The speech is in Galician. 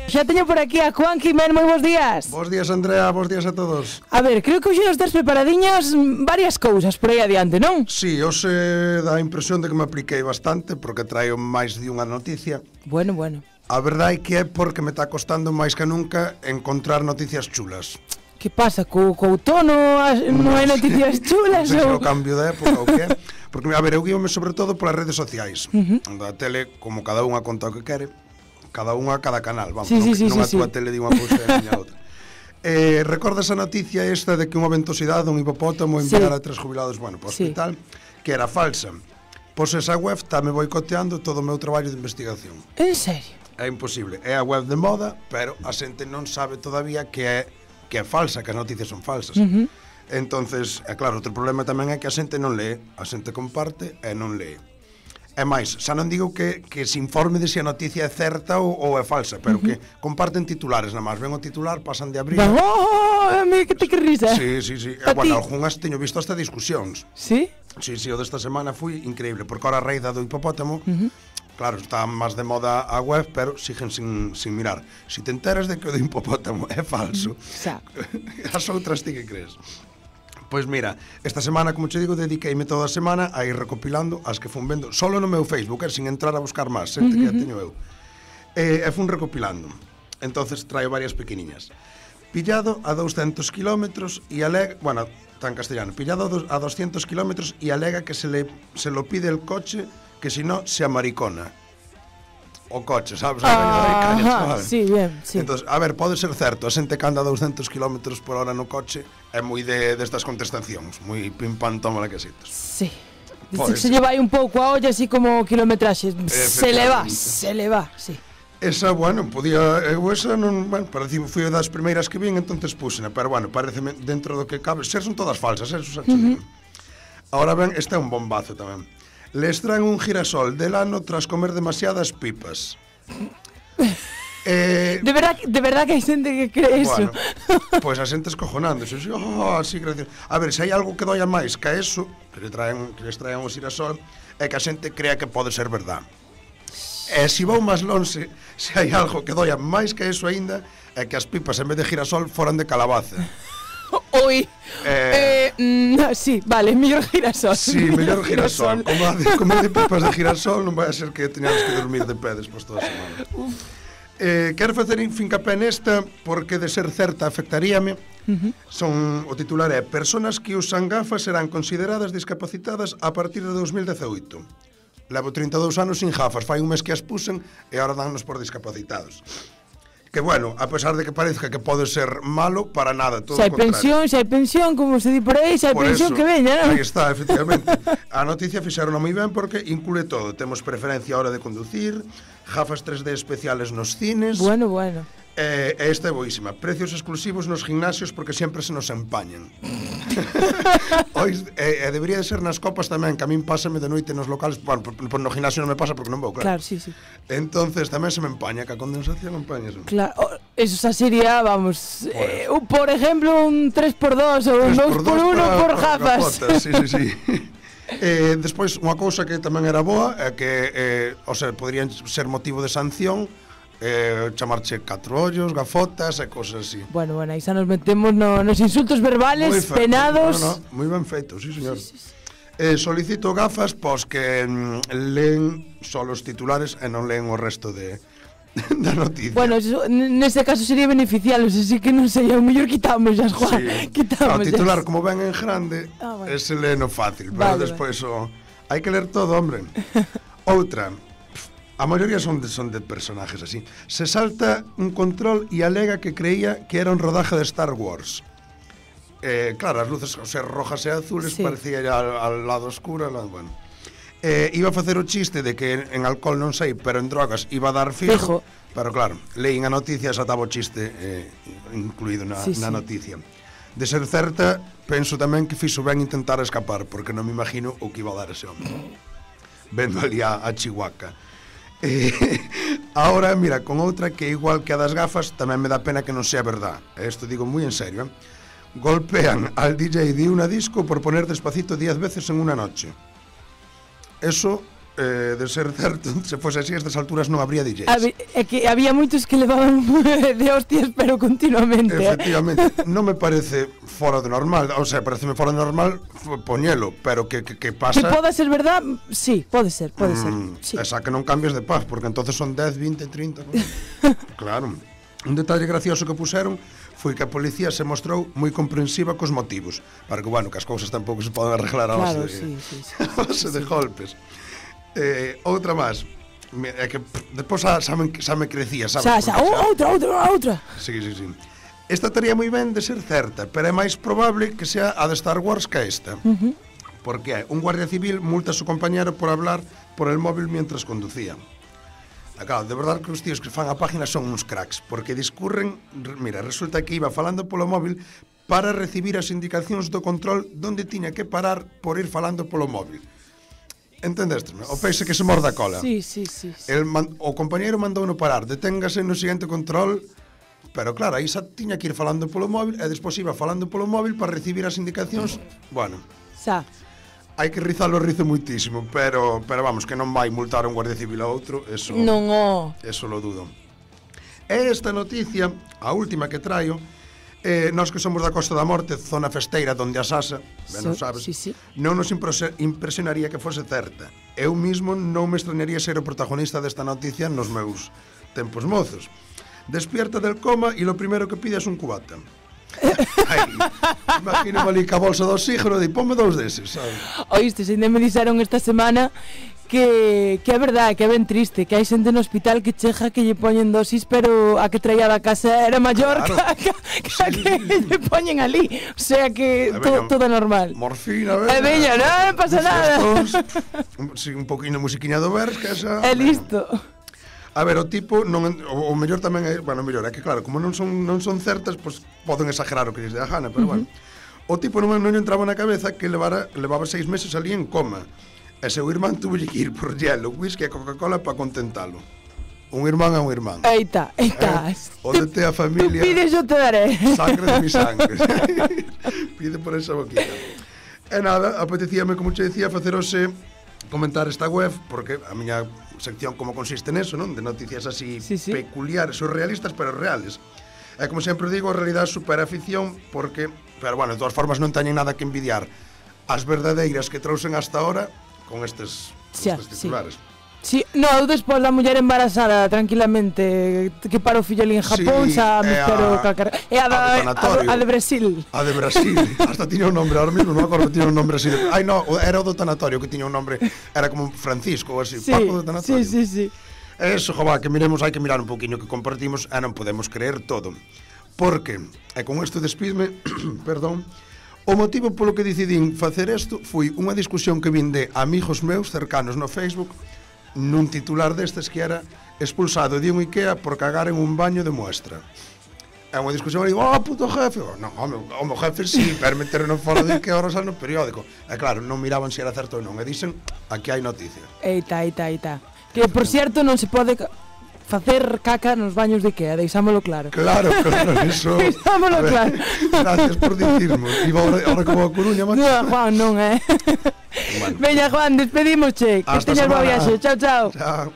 Xa teño por aquí a Juan Quimén, moi bons días. Bos días, Andrea, bos días a todos. A ver, creo que hoxe nos tens preparadiñas varias cousas por aí adiante, non? Sí, hoxe dá a impresión de que me apliquei bastante porque traio máis de unha noticia. Bueno. A verdade é que é porque me está costando máis que nunca encontrar noticias chulas. Que pasa, co outono non hai noticias chulas? Non sei se é o cambio de época ou que. Porque, a ver, eu guíome sobre todo polas redes sociais. Da tele, como cada unha conta o que quere, cada unha a cada canal, vamos, non a túa tele di unha cousa e a miña outra. Recordas a noticia esta de que unha ventosidade, un hipopótamo enviara a 3 jubilados, bueno, para o hospital, que era falsa? Pois esa web está me boicoteando todo o meu traballo de investigación. En serio? É imposible, é a web de moda, pero a xente non sabe todavía que é falsa, que as noticias son falsas. Entonces, claro, outro problema tamén é que a xente non lee, a xente comparte e non lee. É máis, xa non digo que se informe de se a noticia é certa ou é falsa, pero que comparten titulares, nada máis ven o titular, pasan de abrir. Que risa. Sí. Bueno, algunhas teño visto hasta discusións. Sí? Sí, o desta semana foi increíble, porque ahora a raíz do hipopótamo, claro, está máis de moda a web, pero siguen sin mirar. Si te enteras de que o do hipopótamo é falso, as outras ti que crees? Pois mira, esta semana, como che digo, dediqueime toda a semana a ir recopilando as que fun vendo, solo no meu Facebook, sin entrar a buscar máis, xente que a teño eu. E fun recopilando. Entonces traio varias pequeniñas. Pillado a 200 kilómetros e alega, bueno, está en castellano, pillado a 200 kilómetros e alega que se lo pide el coche, que si no se amaricona. O coche, sabes? Sí, bien, sí. Entonces, a ver, pode ser certo, a xente que anda a 200 km por hora no coche é moi destas contestacións, moi pim pam tómala que asitos. Sí. Se lleva aí un pouco a olla así como kilometraxe. Se le va, sí. Esa, bueno, podía, eu esa non, bueno, parecime, fui das primeiras que vin, entonces pusena, pero bueno, pareceme dentro do que cabe, ser son todas falsas, eso xa che digo. Ahora ben, este é un bombazo tamén. Le extraen un girasol del ano tras comer demasiadas pipas. De verdad que hai xente que cree eso. Bueno, pois a xente escojonando. Sí, gracias. A ver, se hai algo que doia máis que eso, que les traen o girasol, é que a xente crea que pode ser verdad. E se vou máis lonxe, se hai algo que doia máis que eso aínda, é que as pipas en vez de girasol foran de calabaza. Oi, sí, vale, mellor girasol. Sí, mellor girasol. Como de pipas de girasol, non vai a ser que teñamos que dormir de pé despois toda a semana. Quero facer fincapé nesta porque de ser certa afectaríame. O titular é: personas que usan gafas serán consideradas discapacitadas a partir de 2018. Levo 32 anos sin gafas, fai un mes que as pusen e agora dannos por discapacitados. Que bueno, a pesar de que parezca que pode ser malo, para nada, todo o contrario. Se hai pensión, como se di por aí, se hai pensión que veña, non? Aí está, efectivamente. A noticia fixeron moi ben porque inclúe todo. Temos preferencia a hora de conducir, gafas 3D especiales nos cines. Bueno. Esta é boísima. Precios exclusivos nos gimnasios porque sempre se nos empañan. Debería de ser nas copas tamén, que a min pásame de noite nos locales. Bueno, no gimnasio non me pasa porque non vou, claro. Claro, sí. Entonces tamén se me empaña, que a condensación empaña. Claro, eso xa sería, vamos, por ejemplo, un 3x2 ou un 2x1 por gafas. Sí. Despois, unha cousa que tamén era boa é que, podrían ser motivo de sanción, chamarche 4 ollos, gafotas e cosas así. Bueno, aí xa nos metemos nos insultos verbales penados. Moi ben feito, sí, señor. Sí. Solicito gafas pois que leen só os titulares e non leen o resto da noticia. Bueno, nese caso sería beneficialos, así que non sei, o mellor quitamos as Juan. O titular, como ven en grande, ese lee no fácil, pero despois hai que ler todo, hombre. Outra. A maioría son de personajes así. Se salta un control e alega que creía que era un rodaje de Star Wars. Claro, as luces rojas e azules parecía ya al lado oscuro. Bueno. Iba a facer o chiste de que en alcohol non sei, pero en drogas iba a dar fijo. Pero claro, leín a noticia e xa estaba o chiste incluído na noticia. De ser certa, penso tamén que fixo ben intentar escapar, porque non me imagino o que iba a dar ese hombre. Vendo ali a Chihuahua. Ahora, mira, con outra que igual que a das gafas, tamén me dá pena que non sea verdad. Isto digo moi en serio. Golpean al DJ de una disco por poner Despacito 10 veces en una noche. Eso de ser certo, se fose así, a estas alturas non habría DJs. É que había moitos que levaban de hostias, pero continuamente. Efectivamente, non me parece fora de normal, o sea, pareceme fora de normal poñelo, pero que pasa... Que poda ser verdad, sí, pode ser, sí. Esa que non cambies de paz, porque entonces son 10, 20, 30... Claro. Un detalle gracioso que puseron foi que a policía se mostrou moi comprensiva cos motivos, para que, bueno, que as cousas tampouco se poden arreglar a base de golpes. Outra máis, é que depois xa me crecía, sabes? Outra. Sí. Esta estaría moi ben de ser certa, pero é máis probable que sea a de Star Wars que esta. Porque un guardia civil multa a su compañero por hablar por el móvil mientras conducía. Claro, de verdade que os tíos que fan a página son uns cracks, porque discurren, mira, resulta que iba falando polo móvil para recibir as indicacións do control donde tiña que parar por ir falando polo móvil. Entendeste-me? O peixe que se morda a cola. Sí. O compañeiro mandou no parar, deténgase no seguinte control, pero claro, aí xa tiña que ir falando polo móvil e despois iba falando polo móvil para recibir as indicacións. Bueno, hai que rizalo moitísimo, pero vamos, que non vai multar un guardia civil a outro, eso lo dudo. E esta noticia, a última que traio, nós que somos da Costa da Morte, zona festeira donde asasa, non sabes, non nos impresionaría que fose certa. Eu mismo non me extrañaría ser o protagonista desta noticia nos meus tempos mozos. Despierta del coma e lo primero que pide é un cubata. Imagíname ali ca bolsa do oxígeno e ponme 2 deses, sabes? Oíste, ainda me dixeron esta semana que é verdade, que é ben triste, que hai xente no hospital que chega que lle poñen dosis, pero a que traía da casa era maior que lle poñen ali. O sea que todo normal. Morfina, veña, non pasa nada. Un poquinho musiquiña do Vers, que esa... É listo. A ver, o tipo, o mellor tamén é, bueno, mellor, é que claro, como non son certas, pois poden exagerar o que lles dé a gana, pero bueno. O tipo non entraba na cabeza que levaba 6 meses ali en coma. E seu irmán tuvo que ir por hielo, whisky e Coca-Cola para contentalo. Un irmán é un irmán. Eita. O de te a familia... Tú pides, yo te daré. Sangre de mi sangre. Pide por esa boquita. E nada, apetecíame, como che decía, facerose comentar esta web, porque a miña sección como consiste neso, non? De noticias así peculiares, surrealistas, pero reales. E como sempre digo, a realidade supera a ficción, porque, pero bueno, de todas formas non teñen nada que envidiar as verdadeiras que trouxen hasta ahora con estes titulares. Sí, eu despois da muller embarazada tranquilamente que para o fillo ali en Japón pero é a de Brasil. A de Brasil, hasta tiña un nombre, ahora mismo non me acordo, tiña un nombre así. Ai, no, era o do tanatorio que tiña un nombre, era como Francisco ou así, Paco do tanatorio. Sí. Eso, jová, que miremos, hai que mirar un poquinho que compartimos e non podemos creer todo. Porque, e con isto despídme, perdón, o motivo polo que decidín facer isto foi unha discusión que vin de amigos meus cercanos no Facebook nun titular destes que era expulsado de un IKEA por cagar en un baño de muestra. É unha discusión e digo, puto jefe. Non, home, jefe sí, pero meterno fora de IKEA ahora sal no periódico. E claro, non miraban se era certo ou non. E dicen, aquí hai noticia. Eita. Que, por cierto, non se pode facer caca nos baños de IKEA, deixámolo claro. Claro, eso... Deixámolo claro. Gracias por dicirmo. Iba ahora como a Coruña, macho. No, Juan, non, Veña, Juan, despedimos, che. Que teñas boa viaxe. Chao. Chao.